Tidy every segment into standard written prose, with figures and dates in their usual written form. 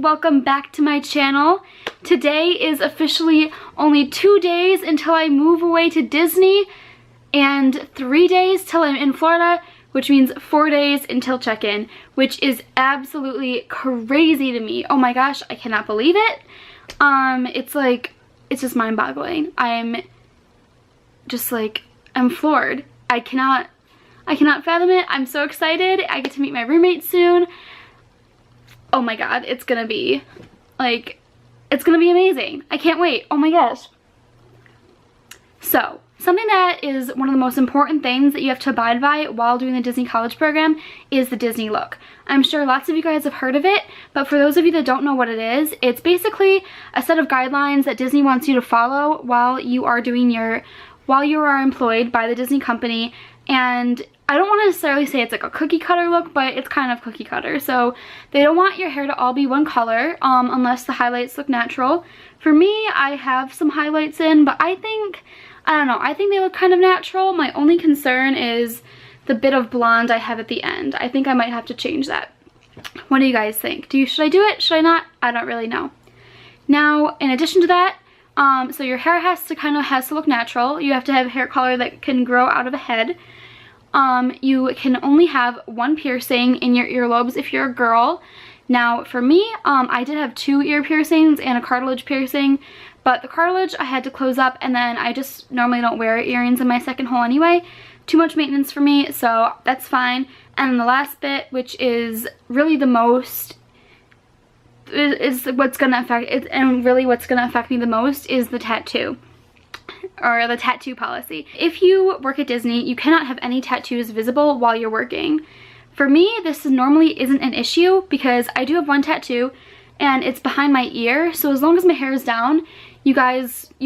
welcome back to my channel. Today is officially only 2 days until I move away to Disney and 3 days till I'm in Florida, which means 4 days until check-in, which is absolutely crazy to me. Oh my gosh, I cannot believe it. It's just mind-boggling. I'm floored. I cannot fathom it. I'm so excited. I get to meet my roommate soon. Oh my god, it's gonna be amazing. I can't wait. Oh my gosh. So, something that is one of the most important things that you have to abide by while doing the Disney College program is the Disney look. I'm sure lots of you guys have heard of it, but for those of you that don't know what it is, it's basically a set of guidelines that Disney wants you to follow while you are employed by the Disney company. And I don't want to necessarily say it's like a cookie cutter look, but it's kind of cookie cutter. So they don't want your hair to all be one color unless the highlights look natural. For me, I have some highlights in, but I think they look kind of natural. My only concern is the bit of blonde I have at the end. I think I might have to change that. What do you guys think? Should I do it? Should I not? I don't really know. Now, in addition to that, so your hair has to look natural. You have to have hair color that can grow out of a head. You can only have one piercing in your earlobes if you're a girl. Now for me, I did have 2 ear piercings and a cartilage piercing, but the cartilage I had to close up, and then I just normally don't wear earrings in my second hole anyway. Too much maintenance for me, so that's fine. And then the last bit, which is really the most, what's gonna affect me the most, is the tattoo. Or the tattoo policy. If you work at Disney, you cannot have any tattoos visible while you're working. For me, this normally isn't an issue because I do have one tattoo and it's behind my ear, so as long as my hair is down, you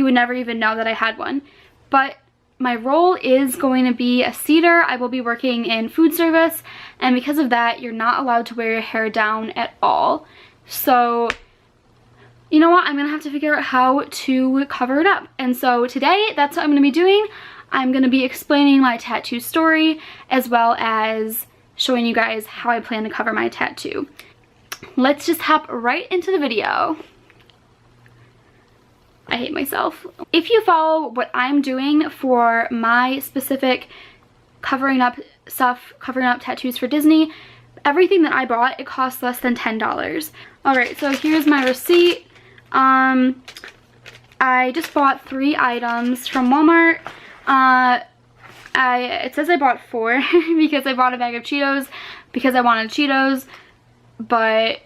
would never even know that I had one. But my role is going to be a seater. I will be working in food service, and because of that, you're not allowed to wear your hair down at all. So you know what, I'm gonna have to figure out how to cover it up. And so today, that's what I'm gonna be doing. I'm gonna be explaining my tattoo story, as well as showing you guys how I plan to cover my tattoo. Let's just hop right into the video. I hate myself. If you follow what I'm doing for my specific covering up tattoos for Disney, everything that I bought, it costs less than $10. All right, so here's my receipt. I just bought 3 items from Walmart. It says I bought 4 because I bought a bag of Cheetos because I wanted Cheetos, but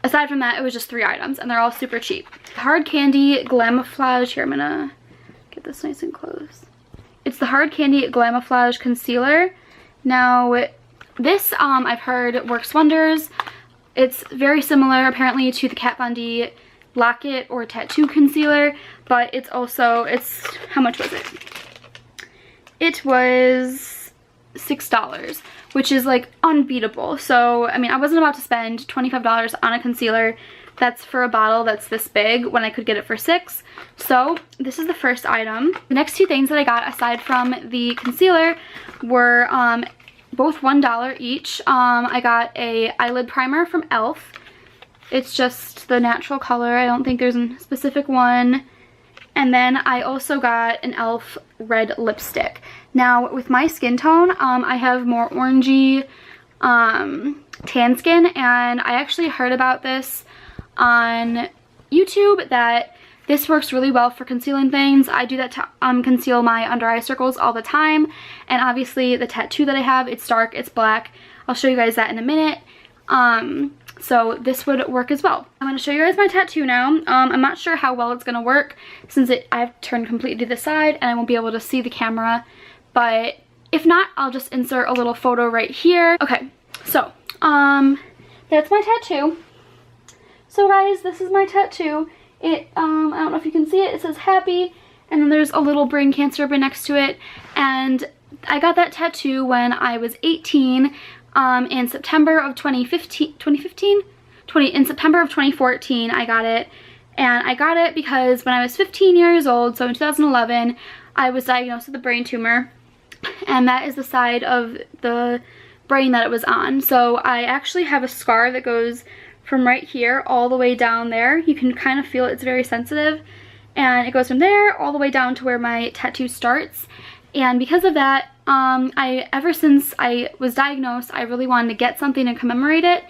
aside from that, it was just 3 items, and they're all super cheap. Hard Candy Glamouflage, here I'm gonna get this nice and close. It's the Hard Candy Glamouflage Concealer. Now, this I've heard works wonders. It's very similar apparently to the Kat Von D Locket or Tattoo Concealer, but how much was it? It was $6, which is like unbeatable. So I mean, I wasn't about to spend $25 on a concealer that's for a bottle that's this big when I could get it for $6. So this is the first item. The next 2 things that I got aside from the concealer were both $1 each. I got a eyelid primer from e.l.f. It's just the natural color. I don't think there's a specific one. And then I also got an e.l.f. red lipstick. Now, with my skin tone, I have more orangey tan skin, and I actually heard about this on YouTube, that this works really well for concealing things. I do that to conceal my under eye circles all the time. And obviously the tattoo that I have, it's dark, it's black. I'll show you guys that in a minute. So this would work as well. I'm going to show you guys my tattoo now. I'm not sure how well it's going to work since I have turned completely to the side and I won't be able to see the camera. But if not, I'll just insert a little photo right here. Okay, so that's my tattoo. So guys, this is my tattoo. I don't know if you can see it. It says happy, and then there's a little brain cancer ribbon next to it. And I got that tattoo when I was 18. In September of 2014, I got it. And I got it because when I was 15 years old, so in 2011, I was diagnosed with a brain tumor. And that is the side of the brain that it was on. So I actually have a scar that goes from right here all the way down there. You can kind of feel it's very sensitive. And it goes from there all the way down to where my tattoo starts. And because of that, ever since I was diagnosed, I really wanted to get something to commemorate it.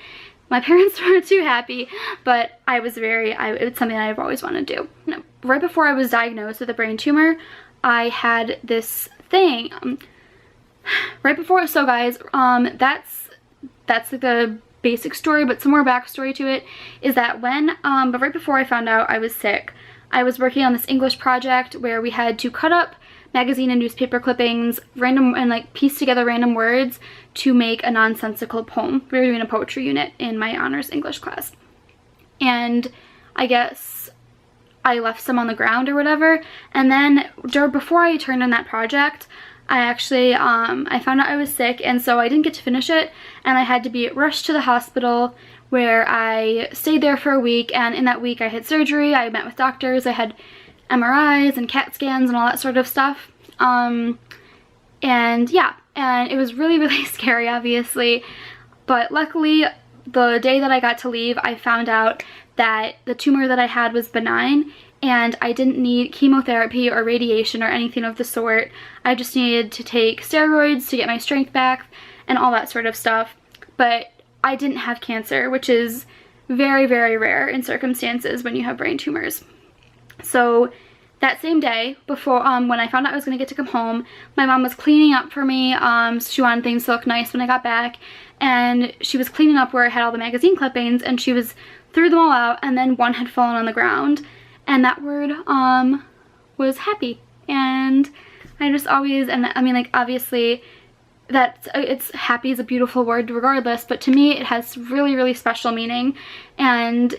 My parents weren't too happy, but it's something I've always wanted to do. Right before I was diagnosed with a brain tumor, I had this thing. Right before, so guys, that's the basic story, but some more backstory to it is that but right before I found out I was sick, I was working on this English project where we had to cut up magazine and newspaper clippings, and like piece together random words to make a nonsensical poem. We were doing a poetry unit in my honors English class. And I guess I left some on the ground or whatever. And then before I turned on that project, I actually, I found out I was sick, and so I didn't get to finish it, and I had to be rushed to the hospital where I stayed there for a week, and in that week I had surgery, I met with doctors, I had MRIs and CAT scans and all that sort of stuff. And yeah, and it was really, really scary, obviously, but luckily the day that I got to leave, I found out that the tumor that I had was benign, and I didn't need chemotherapy or radiation or anything of the sort. I just needed to take steroids to get my strength back and all that sort of stuff. But I didn't have cancer, which is very, very rare in circumstances when you have brain tumors. So that same day, before when I found out I was going to get to come home, my mom was cleaning up for me. So she wanted things to look nice when I got back, and she was cleaning up where I had all the magazine clippings, and she threw them all out, and then one had fallen on the ground, and that word was happy. And I just always, and I mean, like, obviously it's happy is a beautiful word regardless, but to me it has really, really special meaning, and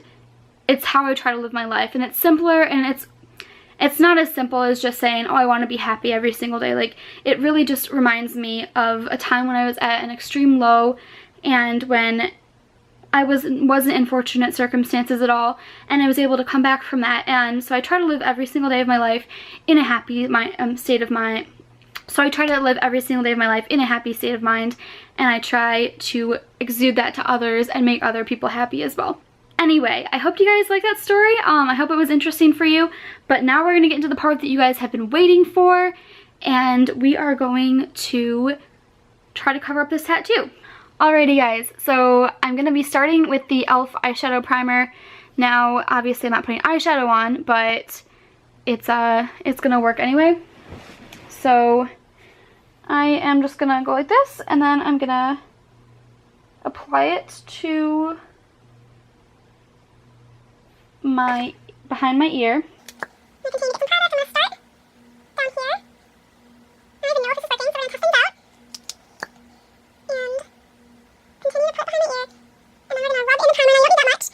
it's how I try to live my life. And it's simpler, and it's not as simple as just saying, oh, I want to be happy every single day. Like, it really just reminds me of a time when I was at an extreme low, and when I wasn't in fortunate circumstances at all, and I was able to come back from that. And so I try to live every single day of my life in a happy state of mind. So I try to live every single day of my life in a happy state of mind, and I try to exude that to others and make other people happy as well. Anyway, I hope you guys like that story. I hope it was interesting for you, but now we're going to get into the part that you guys have been waiting for, and we are going to try to cover up this tattoo. Alrighty guys, so I'm going to be starting with the e.l.f. eyeshadow primer. Now, obviously I'm not putting eyeshadow on, but it's going to work anyway. So I am just going to go like this, and then I'm going to apply it to behind my ear. You can change some product. I'm going to start down here. I don't even know if this is working, so we're going to test things out. And continue to put behind the ear. And then we're going to rub in the primer. I don't need that much.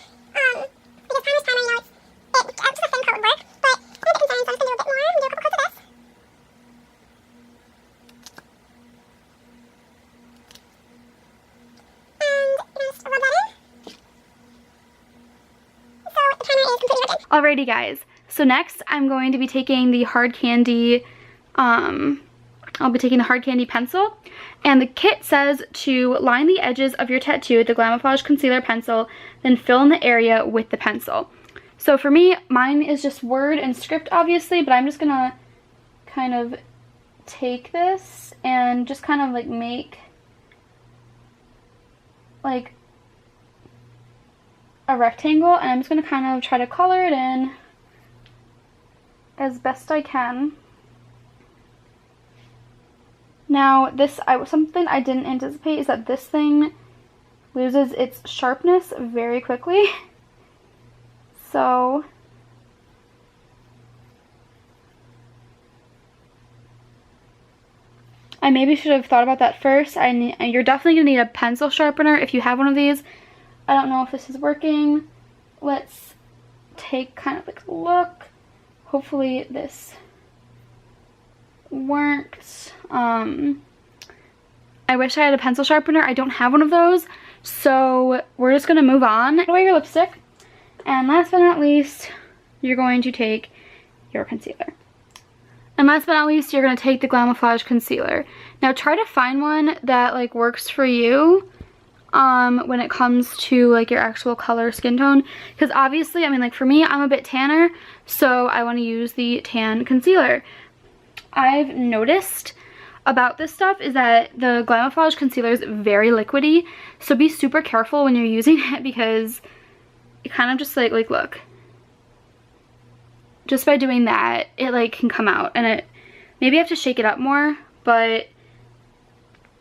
Because primer's primer, you know, just a thin coat would work. But I'm a bit concerned, so I'm just going to do a bit more. I'm going to do a couple coats of this. And just rub that in. So the primer is completely working. Alrighty guys, so next I'm going to be taking the hard candy, I'll be taking the hard candy pencil, and the kit says to line the edges of your tattoo with the Glamouflage concealer pencil, then fill in the area with the pencil. So for me, mine is just word and script obviously, but I'm just gonna kind of take this and just kind of like make like a rectangle, and I'm just going to kind of try to color it in as best I can. Now something I didn't anticipate is that this thing loses its sharpness very quickly. So I maybe should have thought about that first. You're definitely going to need a pencil sharpener if you have one of these. I don't know if this is working. Let's take kind of like a look. Hopefully this works. I wish I had a pencil sharpener. I don't have one of those. So we're just going to move on. Put away your lipstick. And last but not least, you're going to take your concealer. And last but not least, you're going to take the Glamouflage concealer. Now try to find one that like works for you. when it comes to like your actual color skin tone, because obviously, I mean, like for me, I'm a bit tanner, so I want to use the tan concealer. I've noticed about this stuff is that the Glamouflage concealer is very liquidy, so be super careful when you're using it, because it kind of just like look, just by doing that, it like can come out, and it maybe I have to shake it up more, but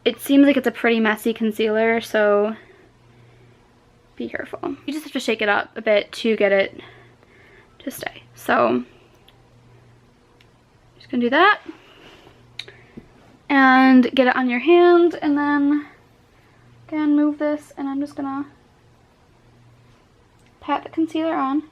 it seems like it's a pretty messy concealer, so be careful. You just have to shake it up a bit to get it to stay. So just gonna do that and get it on your hand, and then again move this, and I'm just gonna pat the concealer on.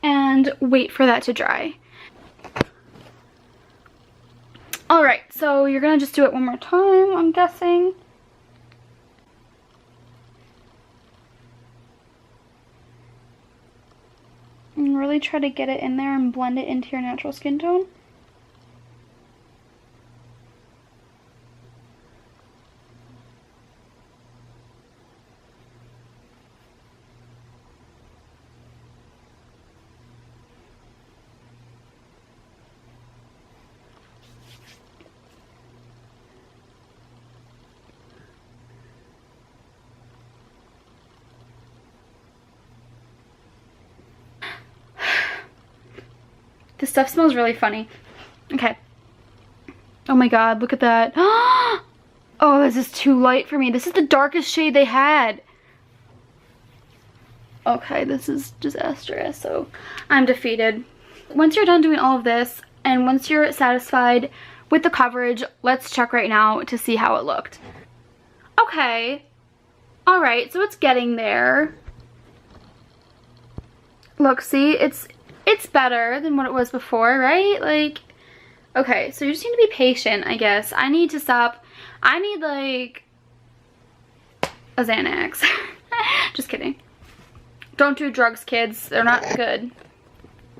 And wait for that to dry. Alright, so you're gonna just do it one more time, I'm guessing. And really try to get it in there and blend it into your natural skin tone. This stuff smells really funny. Okay. Oh my god, look at that. Oh, this is too light for me. This is the darkest shade they had. Okay, this is disastrous, so I'm defeated. Once you're done doing all of this, and once you're satisfied with the coverage, let's check right now to see how it looked. Okay. Alright, so it's getting there. Look, see, it's better than what it was before, right? Like, okay, so you just need to be patient, I guess. I need to stop. I need, like, a Xanax. Just kidding. Don't do drugs, kids. They're not good.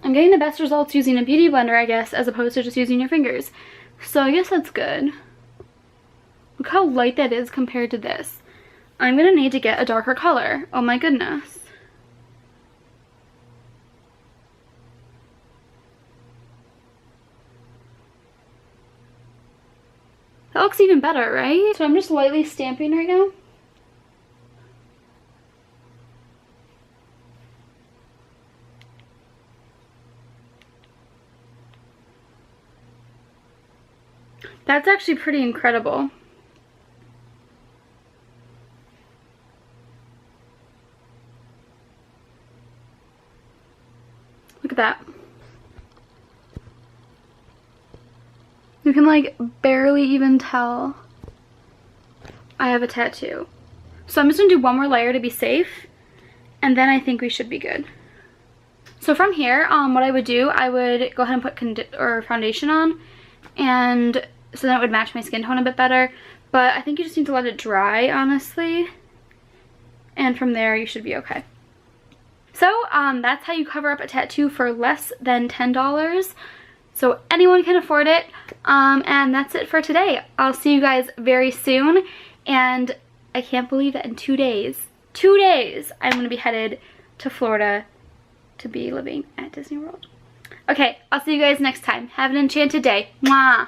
I'm getting the best results using a beauty blender, I guess, as opposed to just using your fingers. So I guess that's good. Look how light that is compared to this. I'm gonna need to get a darker color. Oh my goodness. That looks even better, right? So I'm just lightly stamping right now. That's actually pretty incredible. Look at that. You can like barely even tell I have a tattoo. So I'm just gonna do one more layer to be safe, and then I think we should be good. So from here, what I would do, I would go ahead and put foundation on, and so then it would match my skin tone a bit better. But I think you just need to let it dry, honestly. And from there, you should be okay. So that's how you cover up a tattoo for less than $10. So anyone can afford it. And that's it for today. I'll see you guys very soon. And I can't believe that in 2 days, I'm going to be headed to Florida to be living at Disney World. Okay, I'll see you guys next time. Have an enchanted day. Mwah!